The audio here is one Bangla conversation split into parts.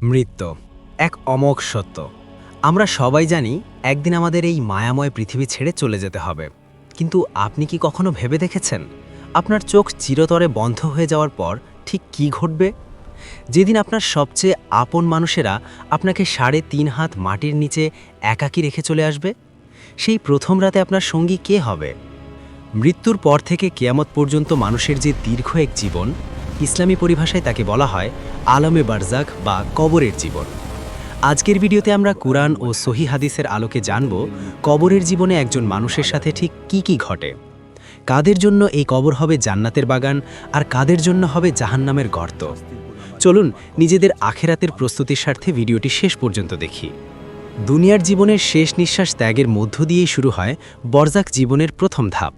মৃত্যু এক অমোঘ সত্য। আমরা সবাই জানি একদিন আমাদের এই মায়াময় পৃথিবী ছেড়ে চলে যেতে হবে, কিন্তু আপনি কি কখনো ভেবে দেখেছেন আপনার চোখ চিরতরে বন্ধ হয়ে যাওয়ার পর ঠিক কি ঘটবে? যেদিন আপনার সবচেয়ে আপন মানুষেরা আপনাকে ৩.৫ হাত মাটির নিচে একাকী রেখে চলে আসবে, সেই প্রথম রাতে আপনার সঙ্গী কে হবে? মৃত্যুর পর থেকে কিয়ামত পর্যন্ত মানুষের যে দীর্ঘ এক জীবন, ইসলামী পরিভাষায় তাকে বলা হয় আলমে বারজাখ বা কবরের জীবন। আজকের ভিডিওতে আমরা কুরআন ও সহিহ হাদিসের আলোকে জানব কবরের জীবনে একজন মানুষের সাথে ঠিক কি ঘটে। কাদের জন্য এই কবর হবে জান্নাতের বাগান, আর কাদের জন্য হবে জাহান্নামের গর্ত। চলুন নিজেদের আখেরাতের প্রস্তুতির স্বার্থে ভিডিওটি শেষ পর্যন্ত দেখি। দুনিয়ার জীবনের শেষ নিঃশ্বাস ত্যাগের মধ্য দিয়েই শুরু হয় বরজাখ জীবনের প্রথম ধাপ।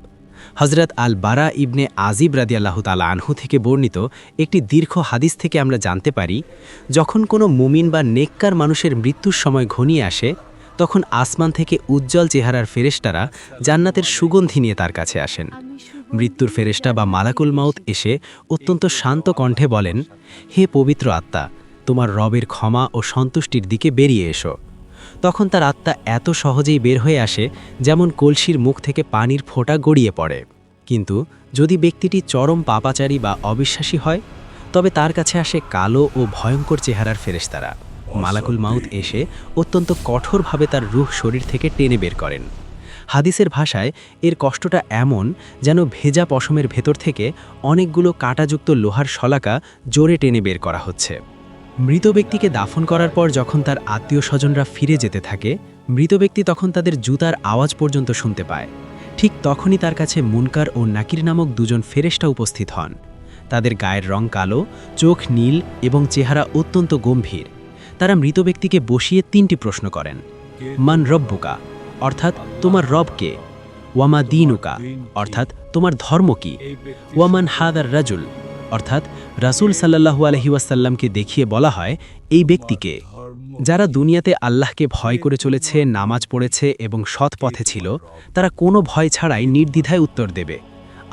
হজরত আল বারা ইবনে আজিব রাদিয়াল্লাহু তাআলা আনহু থেকে বর্ণিত একটি দীর্ঘ হাদিস থেকে আমরা জানতে পারি, যখন কোনো মুমিন বা নেককার মানুষের মৃত্যুর সময় ঘনিয়ে আসে, তখন আসমান থেকে উজ্জ্বল চেহারার ফেরেশতারা জান্নাতের সুগন্ধি নিয়ে তার কাছে আসেন। মৃত্যুর ফেরেশতা বা মালাকুল মাউত এসে অত্যন্ত শান্ত কণ্ঠে বলেন, হে পবিত্র আত্মা, তোমার রবের ক্ষমা ও সন্তুষ্টির দিকে বেরিয়ে এসো। তখন তার আত্মা এত সহজেই বের হয়ে আসে যেমন কলসির মুখ থেকে পানির ফোঁটা গড়িয়ে পড়ে। কিন্তু যদি ব্যক্তিটি চরম পাপাচারী বা অবিশ্বাসী হয়, তবে তার কাছে আসে কালো ও ভয়ঙ্কর চেহারার ফেরেশতারা। মালাকুল মাউত এসে অত্যন্ত কঠোরভাবে তার রূহ শরীর থেকে টেনে বের করেন। হাদিসের ভাষায় এর কষ্টটা এমন যেন ভেজা পশমের ভেতর থেকে অনেকগুলো কাঁটাযুক্ত লোহার শলাকা জোরে টেনে বের করা হচ্ছে। মৃত ব্যক্তিকে দাফন করার পর যখন তার আত্মীয় স্বজনরা ফিরে যেতে থাকে, মৃত ব্যক্তি তখন তাদের জুতার আওয়াজ পর্যন্ত শুনতে পায়। ঠিক তখনই তার কাছে মুনকার ও নাকির নামক দুজন ফেরেশতা উপস্থিত হন। তাদের গায়ের রং কালো, চোখ নীল এবং চেহারা অত্যন্ত গম্ভীর। তারা মৃত ব্যক্তিকে বসিয়ে ৩টি প্রশ্ন করেন। মান রব্বুকা, অর্থাৎ তোমার রব কে? ওয়ামা দীনুকা, অর্থাৎ তোমার ধর্ম কি? ওয়ামান হাদার রাজুল, অর্থাৎ রাসূল সাল্লাল্লাহু আলাইহি ওয়াসাল্লামকে দেখিয়ে বলা হয়, এই ব্যক্তিকে। যারা দুনিয়াতে আল্লাহকে ভয় করে চলেছে, নামাজ পড়েছে এবং সৎ পথে ছিল, তারা কোনো ভয় ছাড়াই নির্দ্বিধায় উত্তর দেবে,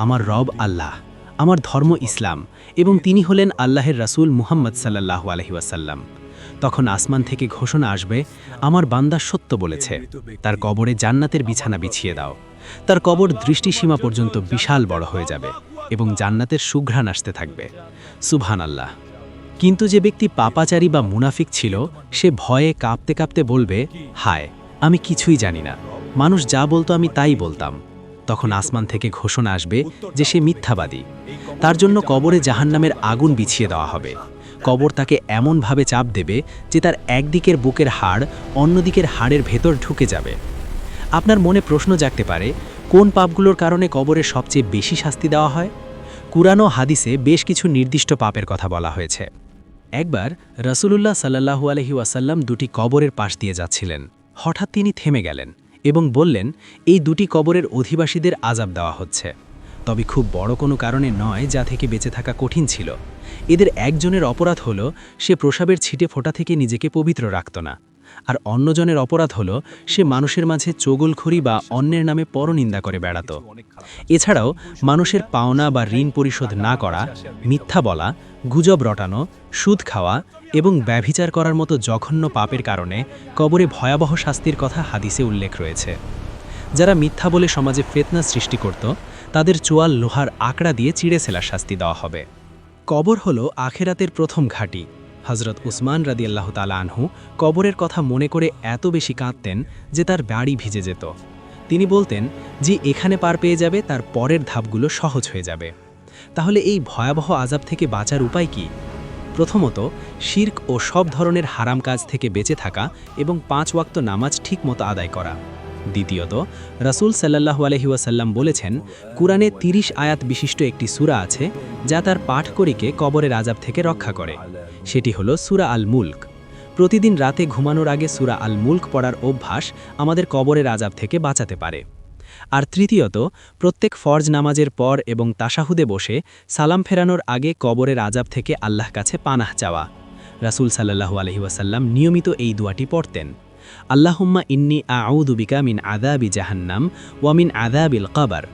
আমার রব আল্লাহ, আমার ধর্ম ইসলাম, এবং তিনি হলেন আল্লাহের রাসূল মুহাম্মদ সাল্লাল্লাহু আলাইহি ওয়াসাল্লাম। তখন আসমান থেকে ঘোষণা আসবে, আমার বান্দা সত্য বলেছে, তার কবরে জান্নাতের বিছানা বিছিয়ে দাও। তার কবর দৃষ্টিসীমা পর্যন্ত বিশাল বড় হয়ে যাবে এবং জান্নাতের সুঘ্রাণ আসতে থাকবে। সুবহানাল্লাহ। কিন্তু যে ব্যক্তি পাপাচারী বা মুনাফিক ছিল, সে ভয়ে কাঁপতে কাঁপতে বলবে, হায়, আমি কিছুই জানি না, মানুষ যা বলতো আমি তাই বলতাম। তখন আসমান থেকে ঘোষণা আসবে যে সে মিথ্যাবাদী। তার জন্য কবরে জাহান্নামের আগুন বিছিয়ে দেওয়া হবে। কবর তাকে এমনভাবে চাপ দেবে যে তার একদিকের বুকের হাড় অন্যদিকের হাড়ের ভেতর ঢুকে যাবে। আপনার মনে প্রশ্ন জাগতে পারে, কোন পাপগুলোর কারণে কবরে সবচেয়ে বেশি শাস্তি দেওয়া হয়? কুরআন ও হাদিসে বেশ কিছু নির্দিষ্ট পাপের কথা বলা হয়েছে। একবার রাসূলুল্লাহ সাল্লাল্লাহু আলাইহি ওয়াসাল্লাম দুটি কবরের পাশ দিয়ে যাচ্ছিলেন। হঠাৎ তিনি থেমে গেলেন এবং বললেন, এই দুটি কবরের অধিবাসীদের আযাব দেওয়া হচ্ছে, তবে খুব বড় কোনো কারণে নয় যা থেকে বেঁচে থাকা কঠিন ছিল। এদের একজনের অপরাধ হলো সে প্রসাবের ছিটে ফোঁটা থেকে নিজেকে পবিত্র রাখত না, আর অন্যজনের অপরাধ হলো সে মানুষের মাঝে চগলখড়ি বা অন্যের নামে পরনিন্দা করে বেড়াত। এছাড়াও মানুষের পাওনা বা ঋণ পরিশোধ না করা, মিথ্যা বলা, গুজব রটানো, সুদ খাওয়া এবং ব্যভিচার করার মতো জঘন্য পাপের কারণে কবরে ভয়াবহ শাস্তির কথা হাদিসে উল্লেখ রয়েছে। যারা মিথ্যা বলে সমাজে ফিতনা সৃষ্টি করত, তাদের চোয়াল লোহার আকড়া দিয়ে চিড়ে ফেলার শাস্তি দেওয়া হবে। কবর হলো আখেরাতের প্রথম ঘাঁটি। হজরত উসমান রাদিয়াল্লাহু তাআলা আনহু কবরের কথা মনে করে এত বেশি কাঁদতেন যে তার বাড়ি ভিজে যেত। তিনি বলতেন, যে এখানে পার পেয়ে যাবে তার পরের ধাপগুলো সহজ হয়ে যাবে। তাহলে এই ভয়াবহ আযাব থেকে বাঁচার উপায় কি? প্রথমত, শিরক ও সব ধরনের হারাম কাজ থেকে বেঁচে থাকা এবং 5 ওয়াক্ত নামাজ ঠিকমতো আদায় করা। দ্বিতীয়ত, রাসূল সাল্লাল্লাহু আলাইহি ওয়াসাল্লাম বলেছেন, কুরআনে 30 আয়াত বিশিষ্ট একটি সূরা আছে যা তার পাঠকারীকে কবরের আযাব থেকে রক্ষা করে। সেটি হলো সূরা আল মুলক। প্রতিদিন রাতে ঘুমানোর আগে সূরা আল মুলক পড়ার অভ্যাস আমাদের কবরের আযাব থেকে বাঁচাতে পারে। আর তৃতীয়ত, প্রত্যেক ফরজ নামাজের পর এবং তাশাহুদে বসে সালাম ফেরানোর আগে কবরের আযাব থেকে আল্লাহ কাছে পানাহ চাওয়া। রাসূল সাল্লাল্লাহু আলাইহি ওয়াসাল্লাম নিয়মিত এই দোয়াটি পড়তেন, আল্লাহুম্মা ইন্নী আউযু বিকা মিন আযাবি জাহান্নাম ওয়া মিন আযাবিল কবর,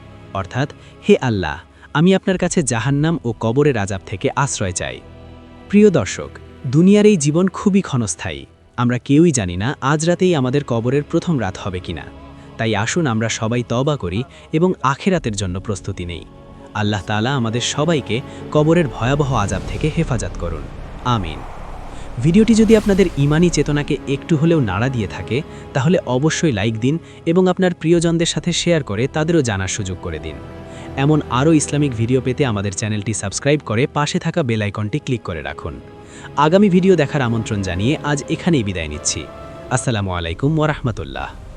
অর্থাৎ হে আল্লাহ, আমি আপনার কাছে জাহান্নাম ও কবরের আযাব থেকে আশ্রয় চাই। প্রিয় দর্শক, দুনিয়ার এই জীবন খুবই ক্ষণস্থায়ী। আমরা কেউই জানি না আজ রাতেই আমাদের কবরের প্রথম রাত হবে কিনা। তাই আসুন আমরা সবাই তওবা করি এবং আখিরাতের জন্য প্রস্তুতি নেই। আল্লাহ তাআলা আমাদের সবাইকে কবরের ভয়াবহ আযাব থেকে হেফাজত করুন। আমিন। ভিডিওটি যদি আপনাদের ঈমানি চেতনাকে একটু হলেও নাড়া দিয়ে থাকে তাহলে অবশ্যই লাইক দিন এবং আপনার প্রিয়জনদের সাথে শেয়ার করে তাদেরও জানার সুযোগ করে দিন। এমন আরও ইসলামিক ভিডিও পেতে আমাদের চ্যানেলটি সাবস্ক্রাইব করে পাশে থাকা বেল আইকনটি ক্লিক করে রাখুন। আগামী ভিডিও দেখার আমন্ত্রণ জানিয়ে আজ এখানেই বিদায় নিচ্ছি। আসসালামু আলাইকুম ওয়া রাহমাতুল্লাহ।